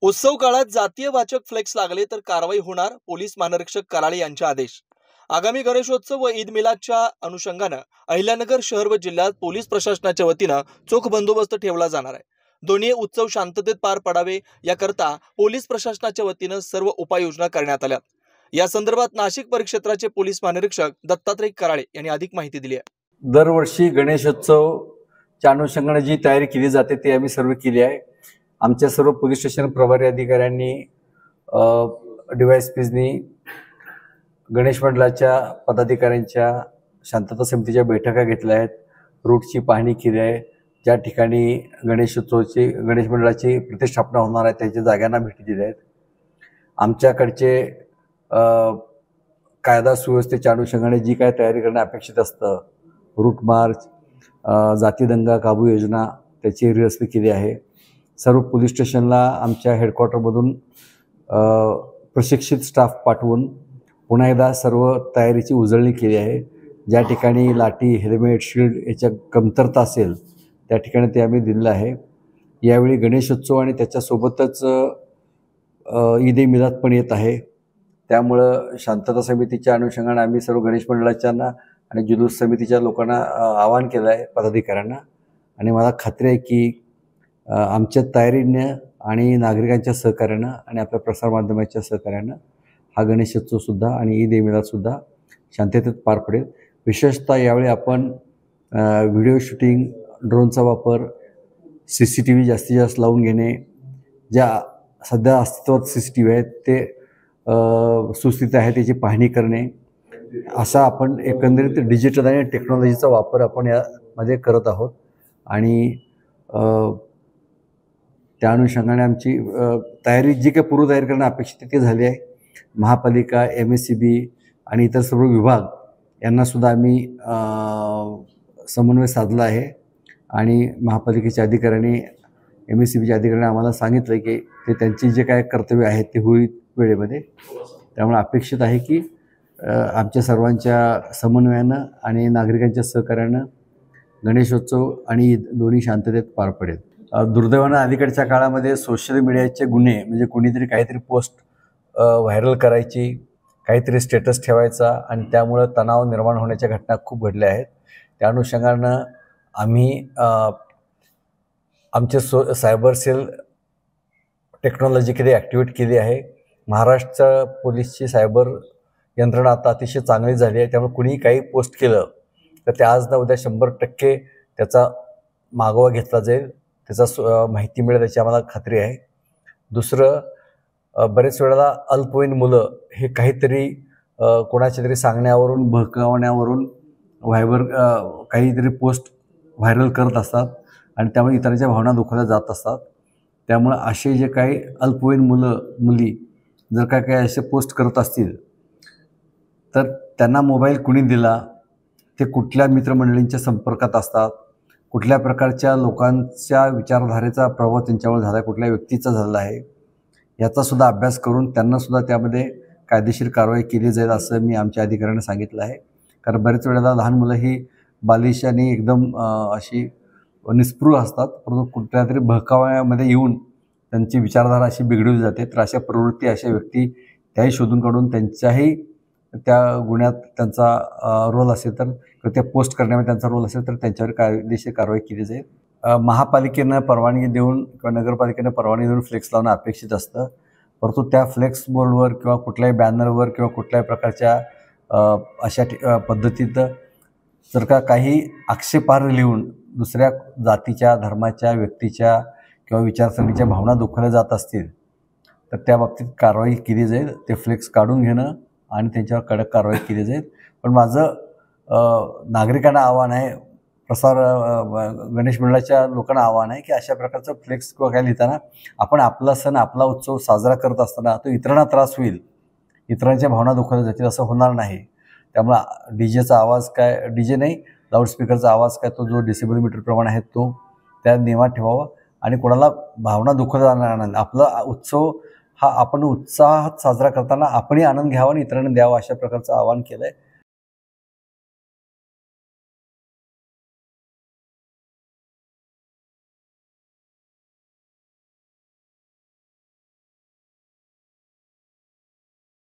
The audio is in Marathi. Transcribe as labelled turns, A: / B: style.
A: उत्सव काळात जातीयवाचक फ्लेक्स लागले तर कारवाई होणार, पोलीस महानिरीक्षक कराळे यांचे आदेश। आगामी गणेशोत्सव व ईद मिलादच्या अनुषंगानं अहिल्यानगर शहर व जिल्ह्यात पोलीस प्रशासनाच्या वतीनं चोख बंदोबस्त ठेवला जाणार आहे। दोन्ही उत्सव शांततेत पार पडावे याकरता पोलीस प्रशासनाच्या वतीनं सर्व उपाययोजना करण्यात आल्या। या संदर्भात नाशिक परिक्षेत्राचे पोलीस महानिरीक्षक दत्तात्रय कराळे यांनी अधिक माहिती दिली आहे।
B: दरवर्षी गणेशोत्सवच्या अनुषंगाने जी तयारी केली जाते ती आम्ही सर्व केली आहे। आमच्या सर्व पोलीस स्टेशन प्रभारी अधिकाऱ्यांनी डीवायएसपीनी गणेश मंडळाच्या पदाधिकाऱ्यांच्या शांतता समितीच्या बैठका घेतल्या आहेत। रूटची पाहणी केली आहे। ज्या ठिकाणी गणेश मंडळाची प्रतिष्ठापना होणार आहे त्याच्या जागांना भेटी दिल्या आहेत। आमच्याकडचे कायदा सुव्यवस्थेच्या अनुषंगाने जी काय तयारी करणे अपेक्षित असतं, रूट मार्च, जाती दंगा काबू योजना, त्याची रिहर्सल केली आहे। सर्व पोलीस स्टेशनला आमच्या हेडक्वार्टरमधून प्रशिक्षित स्टाफ पाठवून पुन्हा एकदा सर्व तयारीची उजळणी केली आहे। ज्या ठिकाणी लाठी, हेल्मेट, शील्ड याच्या कमतरता असेल त्या ठिकाणी ते आम्ही दिलेलं आहे। यावेळी गणेशोत्सव आणि त्याच्यासोबतच ईद ए मिलाद पण येत आहे, त्यामुळं शांतता समितीच्या अनुषंगाने आम्ही सर्व गणेश मंडळाच्या आणि जुलूस समितीच्या लोकांना आवाहन केलं आहे, पदाधिकाऱ्यांना। आणि मला खात्री आहे की आमच्या तयारीनं आणि नागरिकांच्या सहकार्यानं आणि आपल्या प्रसारमाध्यमाच्या सहकार्यानं हा गणेशोत्सवसुद्धा आणि ईद ए मिलादसुद्धा शांततेत पार पडेल। विशेषतः यावेळी आपण व्हिडिओ शूटिंग, ड्रोनचा वापर, CCTV जास्तीत जास्त लावून घेणे, ज्या सध्या अस्तित्वात CCTV आहेत ते सुस्थितीत आहे त्याची पाहणी करणे, असा आपण एकंदरीत डिजिटल आणि टेक्नॉलॉजीचा वापर आपण यामध्ये करत आहोत। आणि त्या अनुषंगाने आमची तयारी जी काही पूर्वतयारी करणं अपेक्षित ते झाली आहे। महापालिका, MSCB आणि इतर सर्व विभाग यांनासुद्धा आम्ही समन्वय साधला आहे। आणि महापालिकेच्या अधिकाऱ्यांनी, MSCBच्या अधिकाऱ्यांनी आम्हाला सांगितलं की ते त्यांची जे काय कर्तव्य आहेत ते होईल वेळेमध्ये। त्यामुळे अपेक्षित आहे की आमच्या सर्वांच्या समन्वयानं आणि नागरिकांच्या सहकार्यानं गणेशोत्सव आणि ईद दोन्ही शांततेत पार पडेल। दुर्दैवानं अलीकडच्या काळामध्ये सोशल मीडियाचे गुन्हे म्हणजे कोणीतरी काहीतरी पोस्ट व्हायरल करायची, काहीतरी स्टेटस ठेवायचा आणि त्यामुळं तणाव निर्माण होण्याच्या घटना खूप घडल्या आहेत। त्या अनुषंगानं आम्ही आमचे सायबर सेल टेक्नॉलॉजिकली ॲक्टिवेट केली आहे। महाराष्ट्र पोलीसची सायबर यंत्रणा आता अतिशय चांगली झाली आहे, त्यामुळे कुणीही काही पोस्ट केलं तर ते आज ना उद्या 100% त्याचा मागोवा घेतला जाईल, त्याचा माहिती मिळेल याची आम्हाला खात्री आहे। दुसरं, बरेच वेळेला अल्पवयीन मुलं हे काहीतरी कोणाच्या तरी सांगण्यावरून, भडकवण्यावरून काहीतरी पोस्ट व्हायरल करत असतात आणि त्यामुळे इतरांच्या भावना दुखावल्या जात असतात। त्यामुळे असे जे काही अल्पवयीन मुली जर काही असे पोस्ट करत असतील तर त्यांना मोबाईल कुणी दिला, ते कुठल्या मित्रमंडळींच्या संपर्कात असतात, कुठल्या प्रकारच्या लोकांच्या विचारधारेचा प्रभाव त्यांच्यावर झाला आहे, कुठल्या व्यक्तीचा झाला आहे, याचासुद्धा अभ्यास करून त्यांनासुद्धा त्यामध्ये कायदेशीर कारवाई केली जाईल असं मी आमच्या अधिकाऱ्यांना सांगितलं आहे। कारण बरेच वेळेला लहान मुलं ही बालिश आणि एकदम अशी निस्पृह असतात, परंतु कुठल्या तरी बहकाव्यामध्ये येऊन त्यांची विचारधारा अशी बिघडवली जाते। तर अशा प्रवृत्ती, अशा व्यक्ती त्याही शोधून काढून त्यांच्याही त्या गुन्ह्यात त्यांचा रोल असेल तर, किंवा त्या पोस्ट करण्यामध्ये त्यांचा रोल असेल तर त्यांच्यावर कायदेशीर कारवाई केली जाईल। महापालिकेनं परवानगी देऊन किंवा नगरपालिकेनं परवानगी देऊन फ्लेक्स लावणं अपेक्षित असतं, परंतु त्या फ्लेक्स बोर्डवर किंवा कुठल्याही बॅनरवर किंवा कुठल्याही प्रकारच्या अशा पद्धतीत जर का काही आक्षेपार्ह लिहून दुसऱ्या जातीच्या, धर्माच्या, व्यक्तीच्या किंवा विचारसरणीच्या भावना दुखावल्या जात असतील तर त्या बाबतीत कारवाई केली जाईल। ते फ्लेक्स काढून घेणं आणि त्यांच्यावर कडक कारवाई केली जाईल। पण माझं नागरिकांना आव्हान आहे, गणेश मंडळाच्या लोकांना आव्हान आहे की अशा प्रकारचं फ्लेक्स किंवा काय लिहिताना आपण आपला सण, आपला उत्सव साजरा करत असताना तो इतरांना त्रास होईल, इतरांच्या भावना दुखावल्या जातील असं होणार नाही। त्यामुळं डीजेचा आवाज काय, डीजे नाही, लाऊडस्पीकरचा आवाज काय, तो जो डेसिबल मीटरप्रमाणे आहे तो त्या नियमात ठेवावा आणि कोणाला भावना दुखावल्या जाणार नाही। आपला उत्सव हा आपण उत्साहात साजरा करताना आपणही आनंद घ्यावा आणि इतरांना द्यावा, अशा प्रकारचं आवाहन केलं आहे।